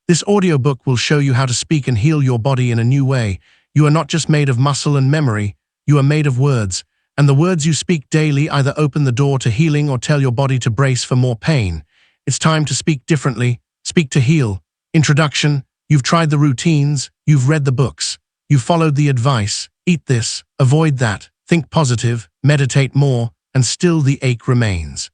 This audiobook will show you how to speak and heal your body in a new way. You are not just made of muscle and memory, you are made of words. And the words you speak daily either open the door to healing or tell your body to brace for more pain. It's time to speak differently, speak to heal. Introduction: you've tried the routines, you've read the books, you've followed the advice, eat this, avoid that, think positive, meditate more, and still the ache remains.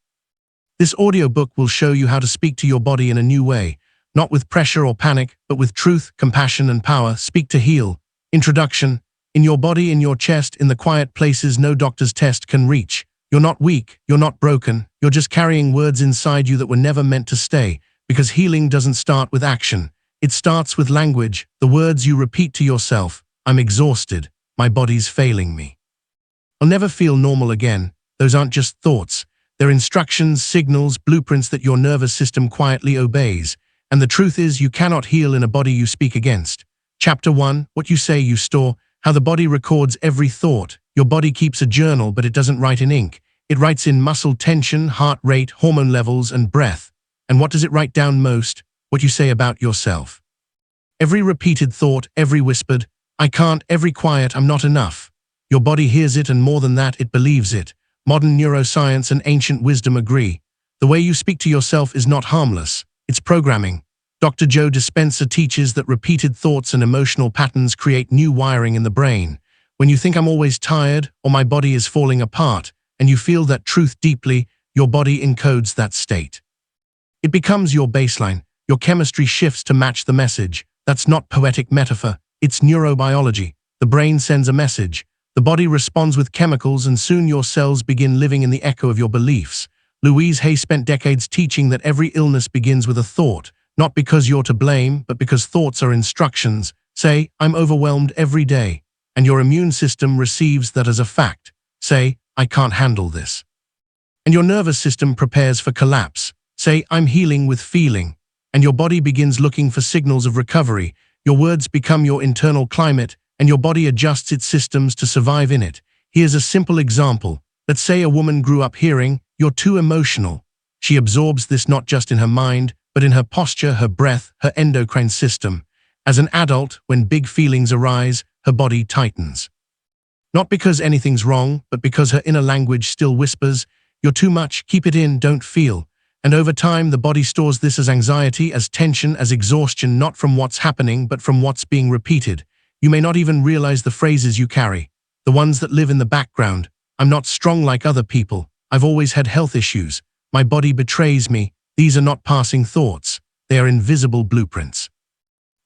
This audiobook will show you how to speak to your body in a new way, not with pressure or panic, but with truth, compassion, and power. Speak to heal. Introduction: in your body, in your chest, in the quiet places no doctor's test can reach. You're not weak, you're not broken, you're just carrying words inside you that were never meant to stay, because healing doesn't start with action. It starts with language, the words you repeat to yourself. I'm exhausted, my body's failing me. I'll never feel normal again. Those aren't just thoughts. They're instructions, signals, blueprints that your nervous system quietly obeys. And the truth is, you cannot heal in a body you speak against. Chapter 1, what you say you store. How the body records every thought. Your body keeps a journal, but it doesn't write in ink. It writes in muscle tension, heart rate, hormone levels, and breath. And what does it write down most? What you say about yourself. Every repeated thought, every whispered, I can't, every quiet, I'm not enough. Your body hears it, and more than that, it believes it. Modern neuroscience and ancient wisdom agree. The way you speak to yourself is not harmless. It's programming. Dr. Joe Dispenza teaches that repeated thoughts and emotional patterns create new wiring in the brain. When you think I'm always tired or my body is falling apart, and you feel that truth deeply, your body encodes that state. It becomes your baseline. Your chemistry shifts to match the message. That's not poetic metaphor. It's neurobiology. The brain sends a message. The body responds with chemicals, and soon your cells begin living in the echo of your beliefs. Louise Hay spent decades teaching that every illness begins with a thought. Not because you're to blame, but because thoughts are instructions. Say, I'm overwhelmed every day, and your immune system receives that as a fact. Say, I can't handle this. And your nervous system prepares for collapse. Say, I'm healing with feeling, and your body begins looking for signals of recovery. Your words become your internal climate, and your body adjusts its systems to survive in it. Here's a simple example. Let's say a woman grew up hearing, you're too emotional. She absorbs this not just in her mind, but in her posture, her breath, her endocrine system. As an adult, when big feelings arise, her body tightens. Not because anything's wrong, but because her inner language still whispers, you're too much, keep it in, don't feel. And over time, the body stores this as anxiety, as tension, as exhaustion, not from what's happening, but from what's being repeated. You may not even realize the phrases you carry, the ones that live in the background. I'm not strong like other people. I've always had health issues. My body betrays me. These are not passing thoughts. They are invisible blueprints.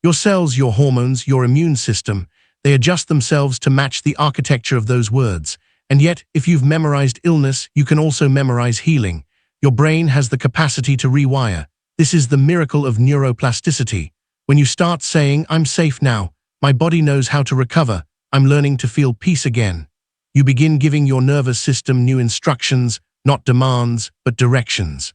Your cells, your hormones, your immune system, they adjust themselves to match the architecture of those words. And yet, if you've memorized illness, you can also memorize healing. Your brain has the capacity to rewire. This is the miracle of neuroplasticity. When you start saying, I'm safe now, my body knows how to recover, I'm learning to feel peace again. You begin giving your nervous system new instructions, not demands, but directions.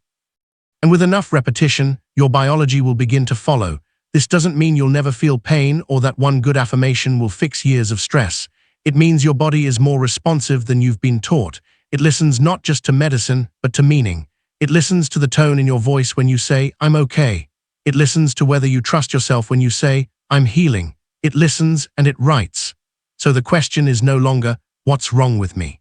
And with enough repetition, your biology will begin to follow. This doesn't mean you'll never feel pain or that one good affirmation will fix years of stress. It means your body is more responsive than you've been taught. It listens not just to medicine, but to meaning. It listens to the tone in your voice when you say, I'm okay. It listens to whether you trust yourself when you say, I'm healing. It listens and it writes. So the question is no longer, what's wrong with me?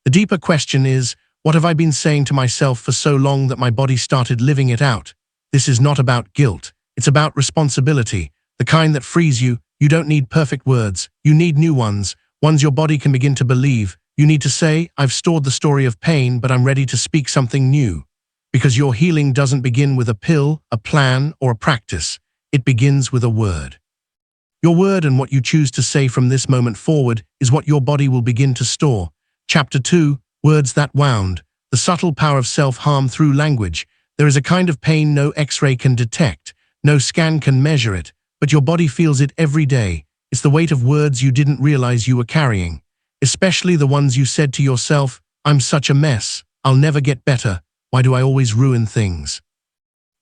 The deeper question is, what have I been saying to myself for so long that my body started living it out? This is not about guilt. It's about responsibility, the kind that frees you. You don't need perfect words. You need new ones your body can begin to believe. You need to say, I've stored the story of pain, but I'm ready to speak something new. Because your healing doesn't begin with a pill, a plan, or a practice. It begins with a word. Your word and what you choose to say from this moment forward is what your body will begin to store. Chapter 2. Words that wound. The subtle power of self-harm through language. There is a kind of pain no X-ray can detect, no scan can measure it, but your body feels it every day. It's the weight of words you didn't realize you were carrying. Especially the ones you said to yourself, I'm such a mess, I'll never get better, why do I always ruin things?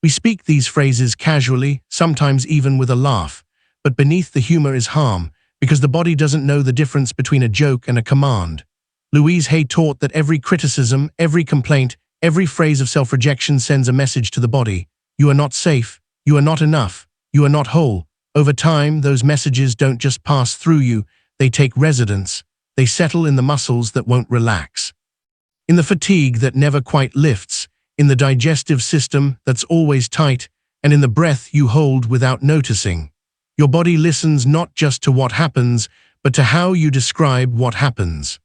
We speak these phrases casually, sometimes even with a laugh, but beneath the humor is harm, because the body doesn't know the difference between a joke and a command. Louise Hay taught that every criticism, every complaint, every phrase of self-rejection sends a message to the body. You are not safe. You are not enough. you are not whole. Over time, those messages don't just pass through you, they take residence. They settle in the muscles that won't relax, in the fatigue that never quite lifts, in the digestive system that's always tight, and in the breath you hold without noticing. Your body listens not just to what happens, but to how you describe what happens.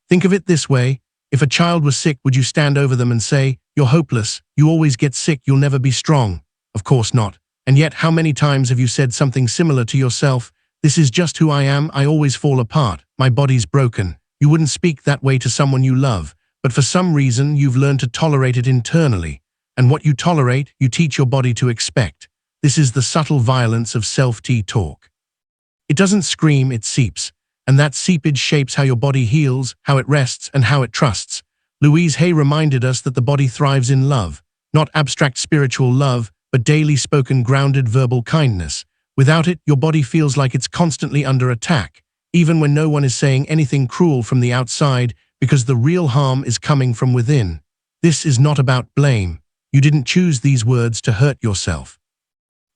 Think of it this way. If a child was sick, would you stand over them and say, "You're hopeless, you always get sick, you'll never be strong"? Of course not. And yet, how many times have you said something similar to yourself? "This is just who I am, I always fall apart, my body's broken." You wouldn't speak that way to someone you love, but for some reason you've learned to tolerate it internally. And what you tolerate, you teach your body to expect. This is the subtle violence of self-talk. It doesn't scream, it seeps. And that seepage shapes how your body heals, how it rests, and how it trusts. Louise Hay reminded us that the body thrives in love, not abstract spiritual love, but daily spoken grounded verbal kindness. Without it, your body feels like it's constantly under attack, even when no one is saying anything cruel from the outside, because the real harm is coming from within. This is not about blame. You didn't choose these words to hurt yourself.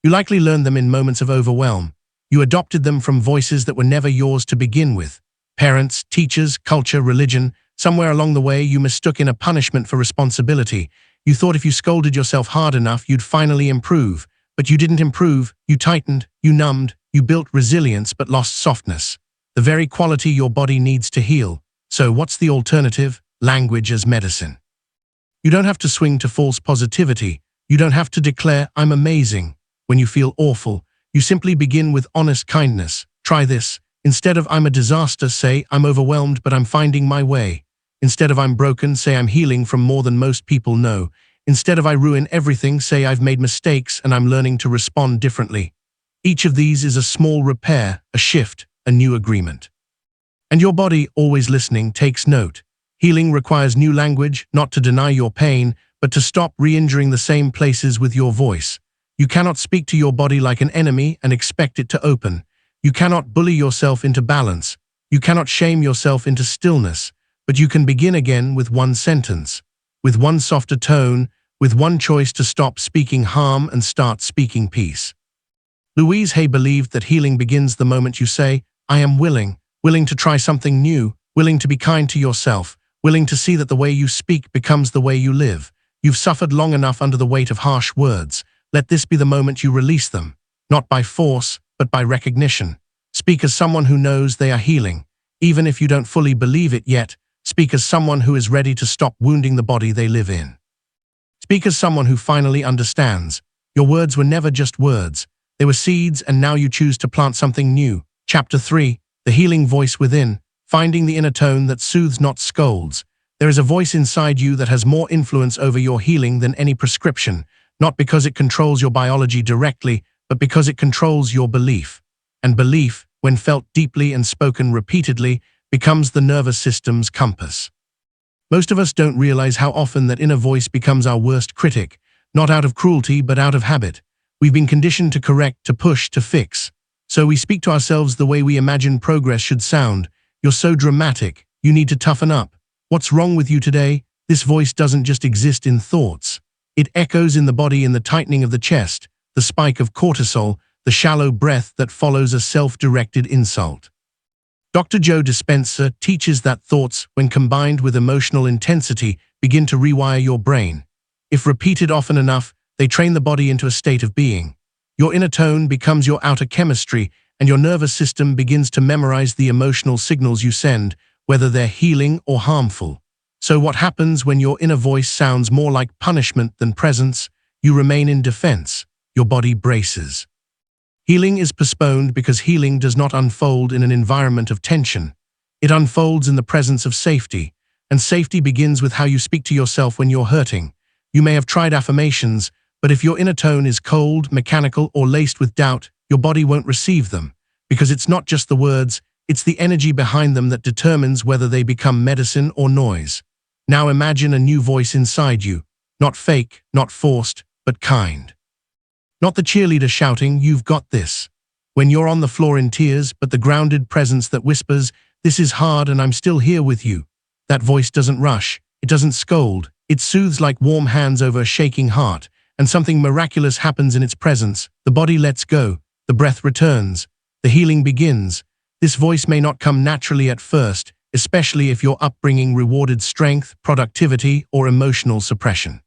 You likely learned them in moments of overwhelm. You adopted them from voices that were never yours to begin with. Parents, teachers, culture, religion. Somewhere along the way, you mistook in a punishment for responsibility. You thought if you scolded yourself hard enough, you'd finally improve. But you didn't improve. You tightened, you numbed, you built resilience but lost softness, the very quality your body needs to heal. So what's the alternative? Language as medicine. You don't have to swing to false positivity. You don't have to declare, "I'm amazing," when you feel awful. You simply begin with honest kindness. Try this. Instead of "I'm a disaster," say, "I'm overwhelmed, but I'm finding my way." Instead of "I'm broken," say, "I'm healing from more than most people know." Instead of "I ruin everything," say, "I've made mistakes and I'm learning to respond differently." Each of these is a small repair, a shift, a new agreement. And your body, always listening, takes note. Healing requires new language, not to deny your pain, but to stop re-injuring the same places with your voice. You cannot speak to your body like an enemy and expect it to open. You cannot bully yourself into balance. You cannot shame yourself into stillness. But you can begin again with one sentence, with one softer tone, with one choice to stop speaking harm and start speaking peace. Louise Hay believed that healing begins the moment you say, "I am willing," willing to try something new, willing to be kind to yourself, willing to see that the way you speak becomes the way you live. You've suffered long enough under the weight of harsh words. Let this be the moment you release them, not by force, but by recognition. Speak as someone who knows they are healing. Even if you don't fully believe it yet, speak as someone who is ready to stop wounding the body they live in. Speak as someone who finally understands. Your words were never just words. They were seeds, and now you choose to plant something new. Chapter 3, The Healing Voice Within, Finding the Inner Tone That Soothes Not Scolds. There is a voice inside you that has more influence over your healing than any prescription, not because it controls your biology directly, but because it controls your belief. And belief, when felt deeply and spoken repeatedly, becomes the nervous system's compass. Most of us don't realize how often that inner voice becomes our worst critic, not out of cruelty but out of habit. We've been conditioned to correct, to push, to fix. So we speak to ourselves the way we imagine progress should sound. "You're so dramatic. You need to toughen up. What's wrong with you today?" This voice doesn't just exist in thoughts. It echoes in the body, in the tightening of the chest, the spike of cortisol, the shallow breath that follows a self-directed insult. Dr. Joe Dispenza teaches that thoughts, when combined with emotional intensity, begin to rewire your brain. If repeated often enough, they train the body into a state of being. Your inner tone becomes your outer chemistry, and your nervous system begins to memorize the emotional signals you send, whether they're healing or harmful. So what happens when your inner voice sounds more like punishment than presence? You remain in defense. Your body braces. Healing is postponed because healing does not unfold in an environment of tension. It unfolds in the presence of safety, and safety begins with how you speak to yourself when you're hurting. You may have tried affirmations, but if your inner tone is cold, mechanical, or laced with doubt, your body won't receive them, because it's not just the words, it's the energy behind them that determines whether they become medicine or noise. Now imagine a new voice inside you, not fake, not forced, but kind. Not the cheerleader shouting, "You've got this," when you're on the floor in tears, but the grounded presence that whispers, "This is hard and I'm still here with you." That voice doesn't rush, it doesn't scold, it soothes like warm hands over a shaking heart, and something miraculous happens in its presence. The body lets go, the breath returns, the healing begins. This voice may not come naturally at first, especially if your upbringing rewarded strength, productivity, or emotional suppression.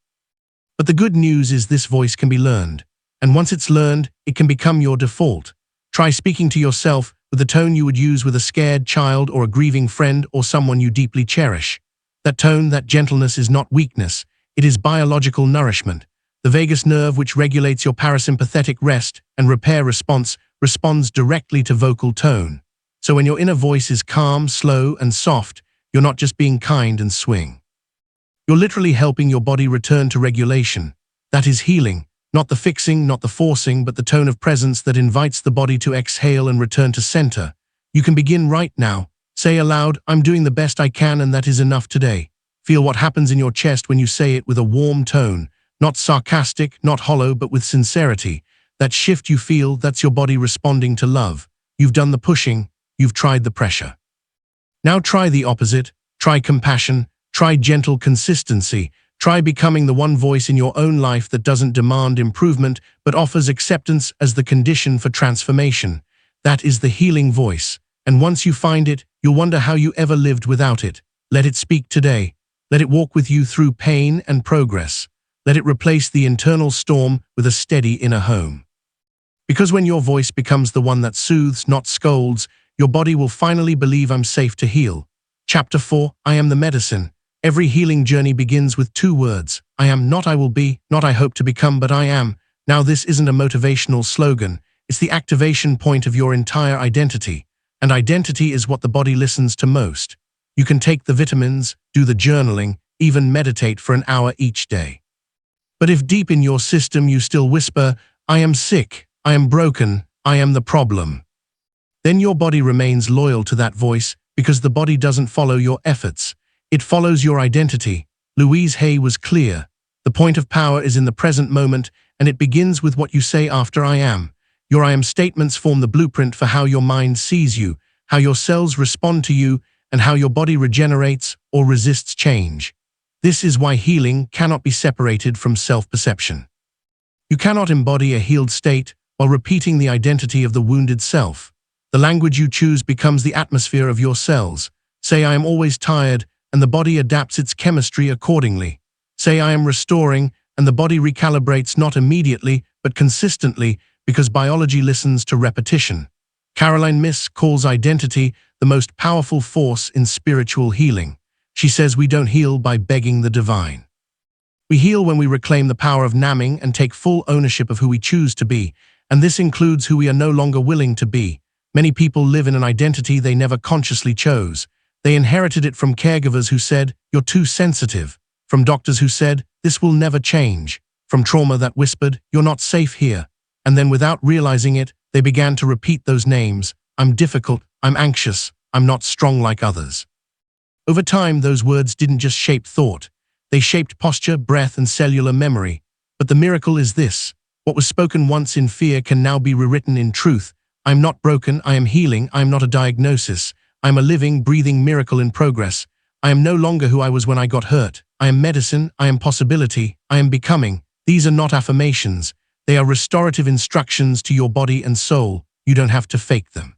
But the good news is this voice can be learned, and once it's learned, it can become your default. Try speaking to yourself with the tone you would use with a scared child or a grieving friend or someone you deeply cherish. That tone, that gentleness is not weakness, it is biological nourishment. The vagus nerve, which regulates your parasympathetic rest and repair response, responds directly to vocal tone. So when your inner voice is calm, slow, and soft, you're not just being kind and swing. You're literally helping your body return to regulation. That is healing, not the fixing, not the forcing, but the tone of presence that invites the body to exhale and return to center. You can begin right now. Say aloud, "I'm doing the best I can and that is enough today." Feel what happens in your chest when you say it with a warm tone, not sarcastic, not hollow, but with sincerity. That shift you feel, that's your body responding to love. You've done the pushing, you've tried the pressure. Now try the opposite. Try compassion, try gentle consistency, try becoming the one voice in your own life that doesn't demand improvement but offers acceptance as the condition for transformation. That is the healing voice, and once you find it, you'll wonder how you ever lived without it. Let it speak today. Let it walk with you through pain and progress. Let it replace the internal storm with a steady inner home. Because when your voice becomes the one that soothes, not scolds, your body will finally believe I'm safe to heal. Chapter 4, I am the medicine. Every healing journey begins with 2 words. I am, not I will be, not I hope to become, but I am. Now this isn't a motivational slogan. It's the activation point of your entire identity. And identity is what the body listens to most. You can take the vitamins, do the journaling, even meditate for an hour each day. But if deep in your system you still whisper, I am sick, I am broken, I am the problem, then your body remains loyal to that voice because the body doesn't follow your efforts. It follows your identity. Louise Hay was clear. The point of power is in the present moment, and it begins with what you say after I am. Your I am statements form the blueprint for how your mind sees you, how your cells respond to you, and how your body regenerates or resists change. This is why healing cannot be separated from self-perception. You cannot embody a healed state while repeating the identity of the wounded self. The language you choose becomes the atmosphere of your cells. Say I am always tired, and the body adapts its chemistry accordingly. Say I am restoring, and the body recalibrates not immediately, but consistently, because biology listens to repetition. Caroline Myss calls identity the most powerful force in spiritual healing. She says we don't heal by begging the divine. We heal when we reclaim the power of naming and take full ownership of who we choose to be, and this includes who we are no longer willing to be. Many people live in an identity they never consciously chose. They inherited it from caregivers who said, "You're too sensitive," from doctors who said, "This will never change," from trauma that whispered, "You're not safe here." And then without realizing it, they began to repeat those names. I'm difficult, I'm anxious, I'm not strong like others. Over time, those words didn't just shape thought. They shaped posture, breath, and cellular memory. But the miracle is this. What was spoken once in fear can now be rewritten in truth. I'm not broken, I am healing, I am not a diagnosis. I am a living, breathing miracle in progress. I am no longer who I was when I got hurt. I am medicine, I am possibility, I am becoming. These are not affirmations. They are restorative instructions to your body and soul. You don't have to fake them.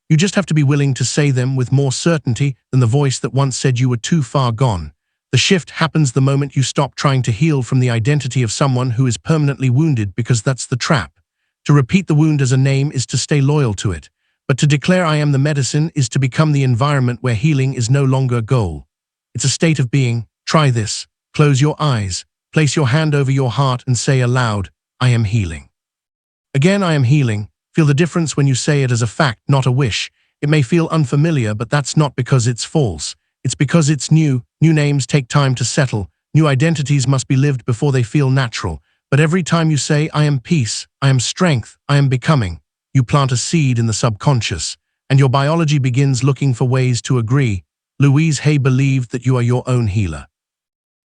You just have to be willing to say them with more certainty than the voice that once said you were too far gone. The shift happens the moment you stop trying to heal from the identity of someone who is permanently wounded, because that's the trap. To repeat the wound as a name is to stay loyal to it. But to declare I am the medicine is to become the environment where healing is no longer a goal. It's a state of being. Try this. Close your eyes. Place your hand over your heart and say aloud, I am healing. Again, I am healing. Feel the difference when you say it as a fact, not a wish. It may feel unfamiliar, but that's not because it's false. It's because it's new. New names take time to settle. New identities must be lived before they feel natural. But every time you say, I am peace, I am strength, I am becoming, you plant a seed in the subconscious, and your biology begins looking for ways to agree. Louise Hay believed that you are your own healer.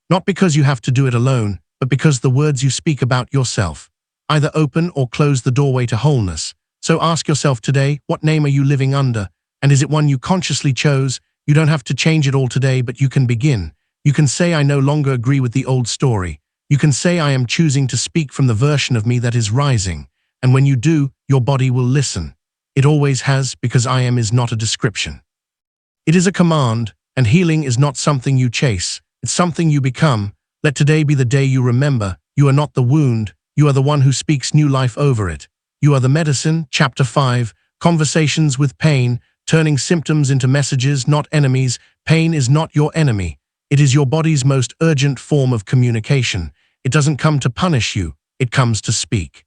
Not because you have to do it alone, but because the words you speak about yourself either open or close the doorway to wholeness. So ask yourself today, what name are you living under? And is it one you consciously chose? You don't have to change it all today, but you can begin. You can say, I no longer agree with the old story. You can say, I am choosing to speak from the version of me that is rising. And when you do, your body will listen. It always has, because I am is not a description. It is a command, and healing is not something you chase. It's something you become. Let today be the day you remember. You are not the wound. You are the one who speaks new life over it. You are the medicine. Chapter 5, Conversations with Pain, turning symptoms into messages, not enemies. Pain is not your enemy. It is your body's most urgent form of communication. It doesn't come to punish you. It comes to speak.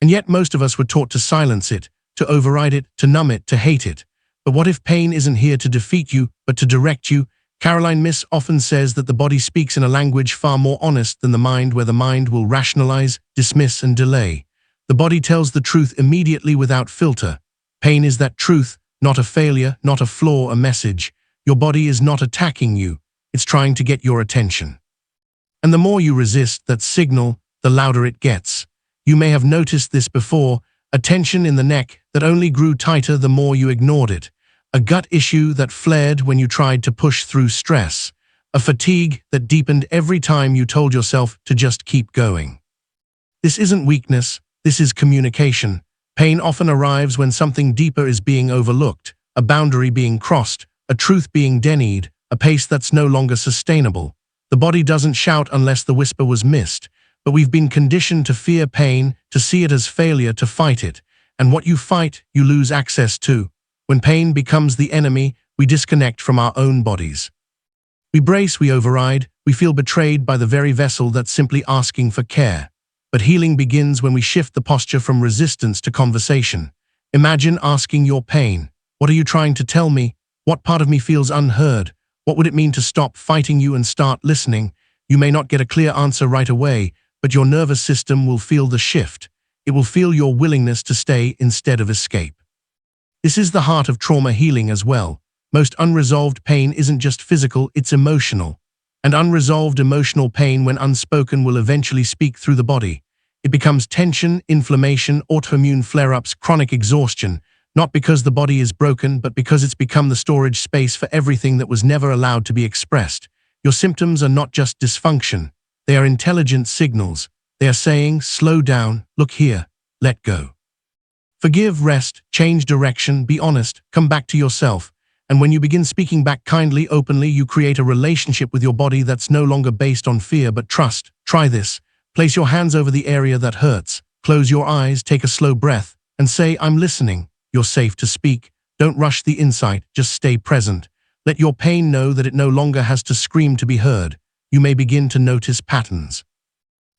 And yet most of us were taught to silence it, to override it, to numb it, to hate it. But what if pain isn't here to defeat you, but to direct you? Caroline Myss often says that the body speaks in a language far more honest than the mind, where the mind will rationalize, dismiss, and delay. The body tells the truth immediately without filter. Pain is that truth, not a failure, not a flaw, a message. Your body is not attacking you. It's trying to get your attention. And the more you resist that signal, the louder it gets. You may have noticed this before, a tension in the neck that only grew tighter the more you ignored it. A gut issue that flared when you tried to push through stress. A fatigue that deepened every time you told yourself to just keep going. This isn't weakness, this is communication. Pain often arrives when something deeper is being overlooked, a boundary being crossed, a truth being denied, a pace that's no longer sustainable. The body doesn't shout unless the whisper was missed, but we've been conditioned to fear pain, to see it as failure, to fight it. And what you fight, you lose access to. When pain becomes the enemy, we disconnect from our own bodies. We brace, we override, we feel betrayed by the very vessel that's simply asking for care. But healing begins when we shift the posture from resistance to conversation. Imagine asking your pain, what are you trying to tell me? What part of me feels unheard? What would it mean to stop fighting you and start listening? You may not get a clear answer right away, but your nervous system will feel the shift. It will feel your willingness to stay instead of escape. This is the heart of trauma healing as well. Most unresolved pain isn't just physical, it's emotional. And unresolved emotional pain, when unspoken, will eventually speak through the body. It becomes tension, inflammation, autoimmune flare-ups, chronic exhaustion, not because the body is broken, but because it's become the storage space for everything that was never allowed to be expressed. Your symptoms are not just dysfunction. They are intelligent signals. They are saying, slow down, look here, let go. Forgive, rest, change direction, be honest, come back to yourself. And when you begin speaking back kindly, openly, you create a relationship with your body that's no longer based on fear but trust. Try this. Place your hands over the area that hurts. Close your eyes, take a slow breath, and say, I'm listening. You're safe to speak. Don't rush the insight, just stay present. Let your pain know that it no longer has to scream to be heard. You may begin to notice patterns.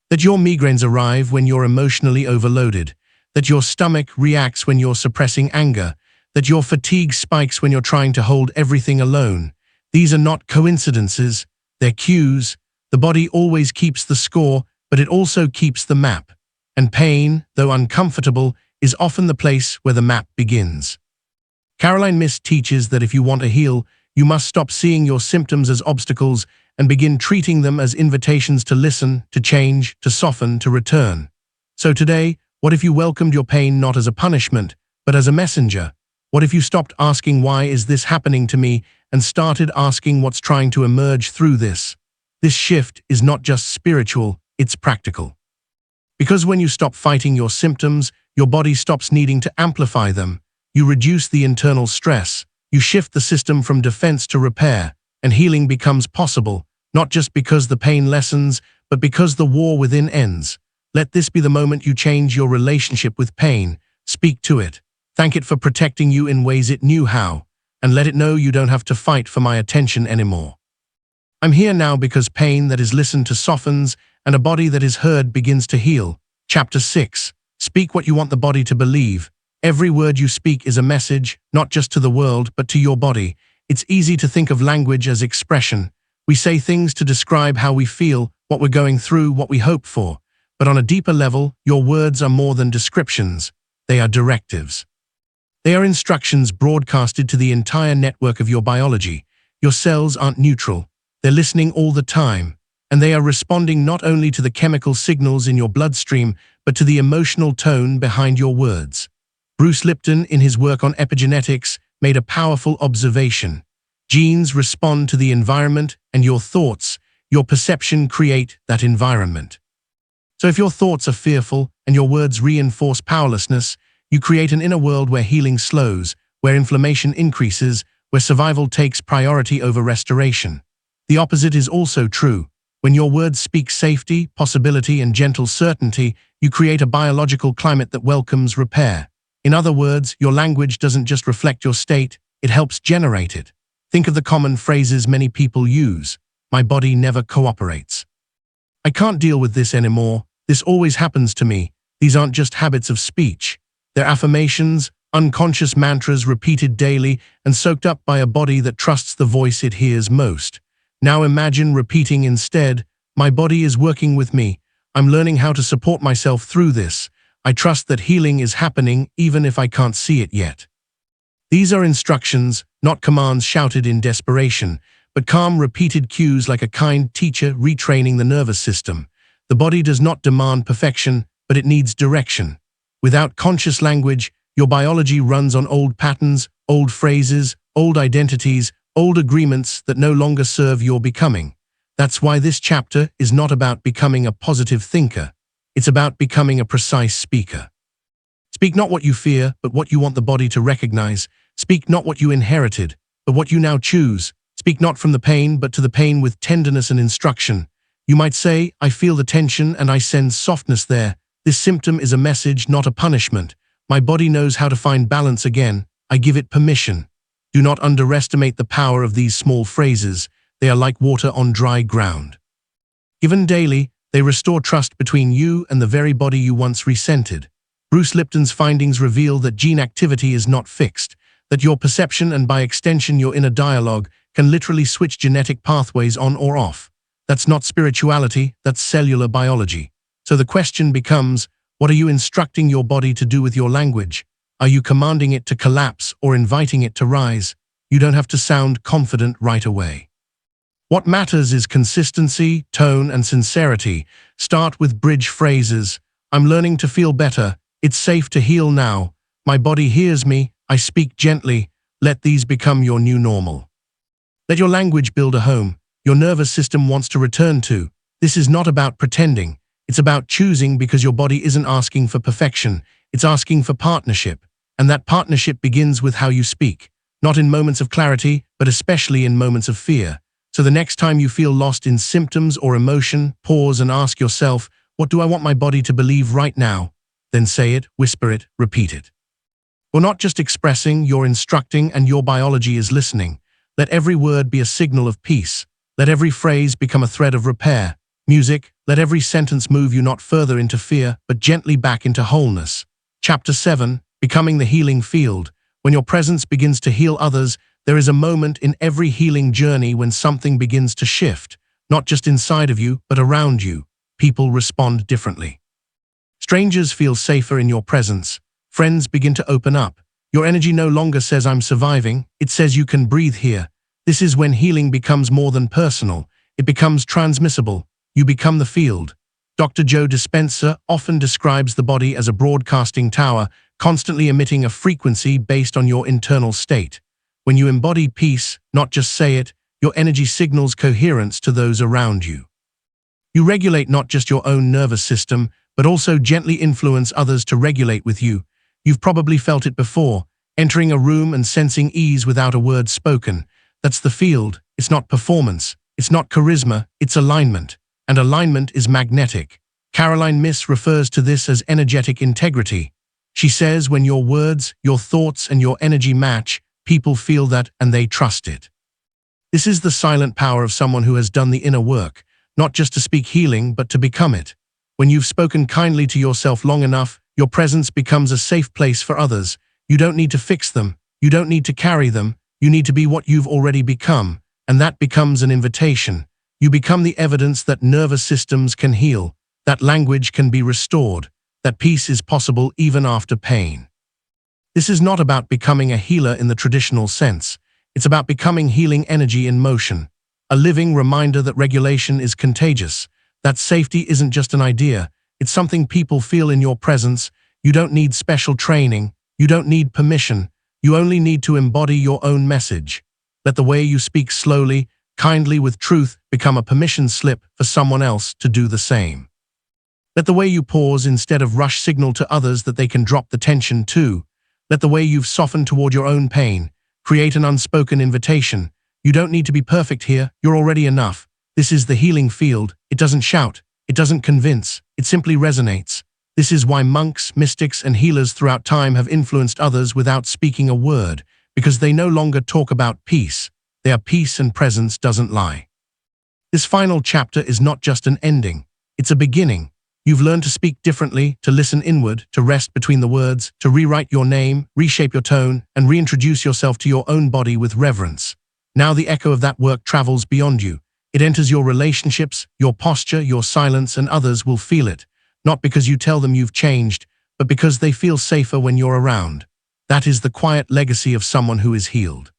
That your migraines arrive when you're emotionally overloaded. That your stomach reacts when you're suppressing anger. That your fatigue spikes when you're trying to hold everything alone. These are not coincidences, they're cues. The body always keeps the score, but it also keeps the map. And pain, though uncomfortable, is often the place where the map begins. Caroline Myss teaches that if you want to heal, you must stop seeing your symptoms as obstacles and begin treating them as invitations to listen, to change, to soften, to return. So today, what if you welcomed your pain not as a punishment, but as a messenger? What if you stopped asking, why is this happening to me, and started asking what's trying to emerge through this? This shift is not just spiritual, it's practical. Because when you stop fighting your symptoms, your body stops needing to amplify them. You reduce the internal stress. You shift the system from defense to repair, and healing becomes possible, not just because the pain lessens, but because the war within ends. Let this be the moment you change your relationship with pain. Speak to it. Thank it for protecting you in ways it knew how, and let it know you don't have to fight for my attention anymore. I'm here now because pain that is listened to softens, and a body that is heard begins to heal. Chapter 6. Speak what you want the body to believe. Every word you speak is a message, not just to the world, but to your body. It's easy to think of language as expression. We say things to describe how we feel, what we're going through, what we hope for. But on a deeper level, your words are more than descriptions. They are directives. They are instructions broadcasted to the entire network of your biology. Your cells aren't neutral. They're listening all the time. And they are responding not only to the chemical signals in your bloodstream, but to the emotional tone behind your words. Bruce Lipton, in his work on epigenetics, made a powerful observation. Genes respond to the environment, and your thoughts, Your perception creates that environment. So if your thoughts are fearful and your words reinforce powerlessness, you create an inner world where healing slows, where inflammation increases, where survival takes priority over restoration. The opposite is also true. When your words speak safety, possibility, and gentle certainty, you create a biological climate that welcomes repair. In other words, your language doesn't just reflect your state, it helps generate it. Think of the common phrases many people use. My body never cooperates. I can't deal with this anymore. This always happens to me. These aren't just habits of speech. They're affirmations, unconscious mantras repeated daily and soaked up by a body that trusts the voice it hears most. Now imagine repeating instead, my body is working with me. I'm learning how to support myself through this. I trust that healing is happening even if I can't see it yet. These are instructions, not commands shouted in desperation, but calm repeated cues like a kind teacher retraining the nervous system. The body does not demand perfection, but it needs direction. Without conscious language, your biology runs on old patterns, old phrases, old identities, old agreements that no longer serve your becoming. That's why this chapter is not about becoming a positive thinker. It's about becoming a precise speaker. Speak not what you fear, but what you want the body to recognize. Speak not what you inherited, but what you now choose. Speak not from the pain, but to the pain with tenderness and instruction. You might say, I feel the tension and I sense softness there. This symptom is a message, not a punishment. My body knows how to find balance again. I give it permission. Do not underestimate the power of these small phrases. They are like water on dry ground. Given daily, they restore trust between you and the very body you once resented. Bruce Lipton's findings reveal that gene activity is not fixed, that your perception and by extension your inner dialogue can literally switch genetic pathways on or off. That's not spirituality, that's cellular biology. So the question becomes, what are you instructing your body to do with your language? Are you commanding it to collapse or inviting it to rise? You don't have to sound confident right away. What matters is consistency, tone, and sincerity. Start with bridge phrases. I'm learning to feel better. It's safe to heal now. My body hears me. I speak gently. Let these become your new normal. Let your language build a home your nervous system wants to return to. This is not about pretending. It's about choosing because your body isn't asking for perfection. It's asking for partnership. And that partnership begins with how you speak. Not in moments of clarity, but especially in moments of fear. So the next time you feel lost in symptoms or emotion, pause and ask yourself, what do I want my body to believe right now? Then say it, whisper it, repeat it. You're not just expressing, you're instructing, and your biology is listening. Let every word be a signal of peace. Let every phrase become a thread of repair. Music, let every sentence move you not further into fear, but gently back into wholeness. Chapter 7, Becoming the Healing Field. When your presence begins to heal others, there is a moment in every healing journey when something begins to shift, not just inside of you, but around you. People respond differently. Strangers feel safer in your presence. Friends begin to open up. Your energy no longer says I'm surviving, it says you can breathe here. This is when healing becomes more than personal. It becomes transmissible. You become the field. Dr. Joe Dispenza often describes the body as a broadcasting tower, constantly emitting a frequency based on your internal state. When you embody peace, not just say it, your energy signals coherence to those around you. You regulate not just your own nervous system, but also gently influence others to regulate with you. You've probably felt it before, entering a room and sensing ease without a word spoken. That's the field. It's not performance. It's not charisma. It's alignment. And alignment is magnetic. Caroline Myss refers to this as energetic integrity. She says when your words, your thoughts, and your energy match, people feel that and they trust it. This is the silent power of someone who has done the inner work, not just to speak healing, but to become it. When you've spoken kindly to yourself long enough, your presence becomes a safe place for others. You don't need to fix them. You don't need to carry them. You need to be what you've already become, and that becomes an invitation. You become the evidence that nervous systems can heal, that language can be restored, that peace is possible even after pain. This is not about becoming a healer in the traditional sense. It's about becoming healing energy in motion, a living reminder that regulation is contagious, that safety isn't just an idea, it's something people feel in your presence. You don't need special training, you don't need permission, you only need to embody your own message. Let the way you speak slowly, kindly with truth, become a permission slip for someone else to do the same. Let the way you pause instead of rush signal to others that they can drop the tension too. Let the way you've softened toward your own pain create an unspoken invitation. You don't need to be perfect here, you're already enough. This is the healing field. It doesn't shout, it doesn't convince, it simply resonates. This is why monks, mystics, and healers throughout time have influenced others without speaking a word, because they no longer talk about peace. Their peace and presence doesn't lie. This final chapter is not just an ending, it's a beginning. You've learned to speak differently, to listen inward, to rest between the words, to rewrite your name, reshape your tone, and reintroduce yourself to your own body with reverence. Now the echo of that work travels beyond you. It enters your relationships, your posture, your silence, and others will feel it. Not because you tell them you've changed, but because they feel safer when you're around. That is the quiet legacy of someone who is healed.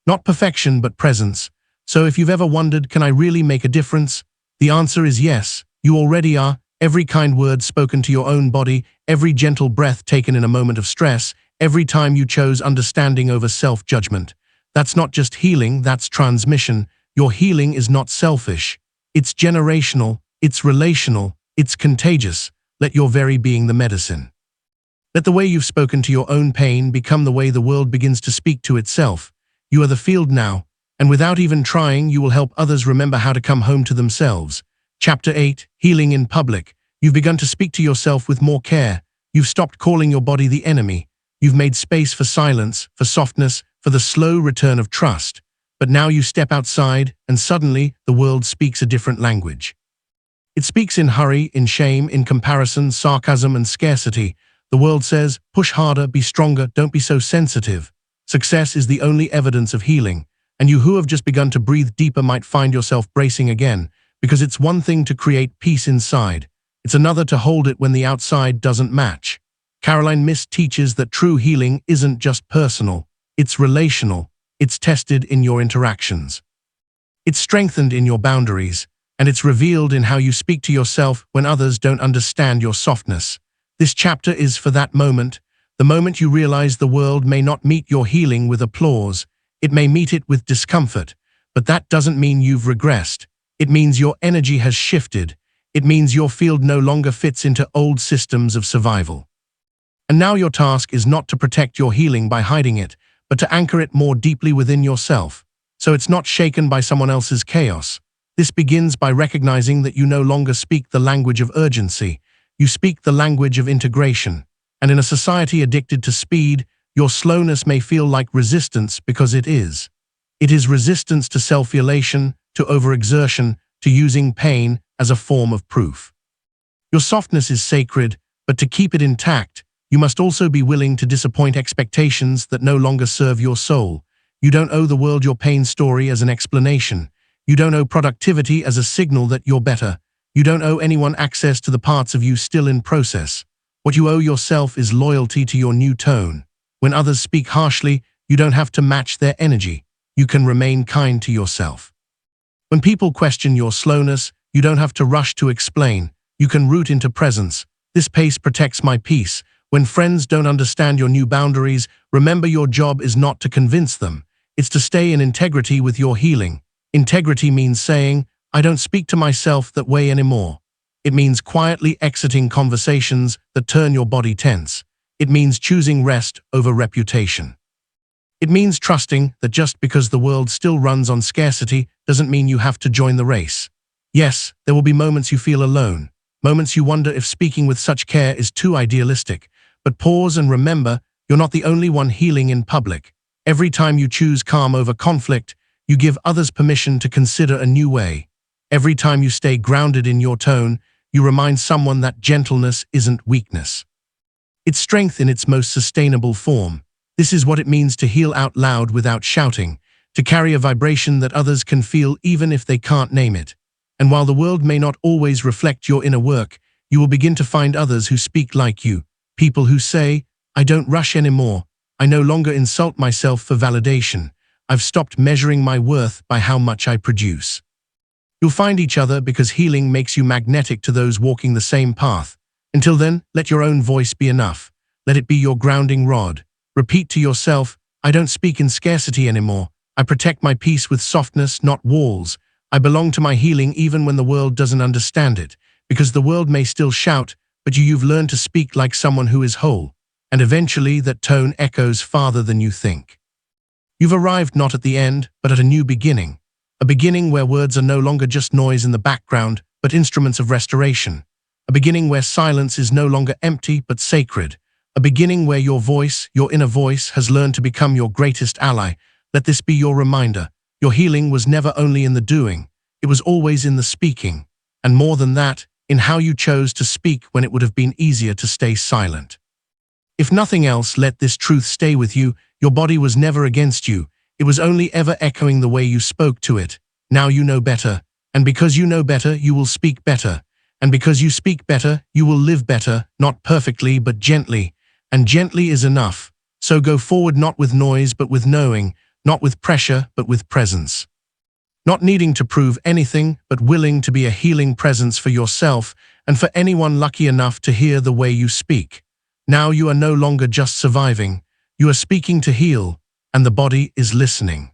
Not perfection, but presence. So if you've ever wondered, can I really make a difference? The answer is yes, you already are. Every kind word spoken to your own body, every gentle breath taken in a moment of stress, every time you chose understanding over self-judgment. That's not just healing, that's transmission. Your healing is not selfish. It's generational, it's relational, it's contagious. Let your very being the medicine. Let the way you've spoken to your own pain become the way the world begins to speak to itself. You are the field now, and without even trying, you will help others remember how to come home to themselves. Chapter 8, Healing in Public. You've begun to speak to yourself with more care. You've stopped calling your body the enemy. You've made space for silence, for softness, for the slow return of trust. But now you step outside, and suddenly the world speaks a different language. It speaks in hurry, in shame, in comparison, sarcasm, and scarcity. The world says, push harder, be stronger, don't be so sensitive. Success is the only evidence of healing, and you who have just begun to breathe deeper might find yourself bracing again, because it's one thing to create peace inside. It's another to hold it when the outside doesn't match. Caroline Myss teaches that true healing isn't just personal, it's relational, it's tested in your interactions. It's strengthened in your boundaries, and it's revealed in how you speak to yourself when others don't understand your softness. This chapter is for that moment, the moment you realize the world may not meet your healing with applause, it may meet it with discomfort, but that doesn't mean you've regressed. It means your energy has shifted. It means your field no longer fits into old systems of survival. And now your task is not to protect your healing by hiding it, but to anchor it more deeply within yourself, so it's not shaken by someone else's chaos. This begins by recognizing that you no longer speak the language of urgency, you speak the language of integration. And in a society addicted to speed, your slowness may feel like resistance because it is. It is resistance to self-elation, to overexertion, to using pain as a form of proof. Your softness is sacred, but to keep it intact, you must also be willing to disappoint expectations that no longer serve your soul. You don't owe the world your pain story as an explanation. You don't owe productivity as a signal that you're better. You don't owe anyone access to the parts of you still in process. What you owe yourself is loyalty to your new tone. When others speak harshly, you don't have to match their energy. You can remain kind to yourself. When people question your slowness, you don't have to rush to explain. You can root into presence. This pace protects my peace. When friends don't understand your new boundaries, remember your job is not to convince them. It's to stay in integrity with your healing. Integrity means saying, I don't speak to myself that way anymore. It means quietly exiting conversations that turn your body tense. It means choosing rest over reputation. It means trusting that just because the world still runs on scarcity doesn't mean you have to join the race. Yes, there will be moments you feel alone, moments you wonder if speaking with such care is too idealistic. But pause and remember, you're not the only one healing in public. Every time you choose calm over conflict, you give others permission to consider a new way. Every time you stay grounded in your tone, you remind someone that gentleness isn't weakness. It's strength in its most sustainable form. This is what it means to heal out loud without shouting, to carry a vibration that others can feel even if they can't name it. And while the world may not always reflect your inner work, you will begin to find others who speak like you. People who say, I don't rush anymore. I no longer insult myself for validation. I've stopped measuring my worth by how much I produce. You'll find each other because healing makes you magnetic to those walking the same path. Until then, let your own voice be enough. Let it be your grounding rod. Repeat to yourself, I don't speak in scarcity anymore. I protect my peace with softness, not walls. I belong to my healing even when the world doesn't understand it, because the world may still shout, but you've learned to speak like someone who is whole, and eventually that tone echoes farther than you think. You've arrived not at the end, but at a new beginning, a beginning where words are no longer just noise in the background, but instruments of restoration, a beginning where silence is no longer empty but sacred, a beginning where your voice, your inner voice, has learned to become your greatest ally. Let this be your reminder. Your healing was never only in the doing, it was always in the speaking, and more than that, in how you chose to speak when it would have been easier to stay silent. If nothing else, let this truth stay with you. Your body was never against you. It was only ever echoing the way you spoke to it. Now you know better, and because you know better, you will speak better. And because you speak better, you will live better, not perfectly, but gently. And gently is enough. So go forward not with noise, but with knowing, not with pressure, but with presence. Not needing to prove anything, but willing to be a healing presence for yourself and for anyone lucky enough to hear the way you speak. Now you are no longer just surviving, you are speaking to heal, and the body is listening.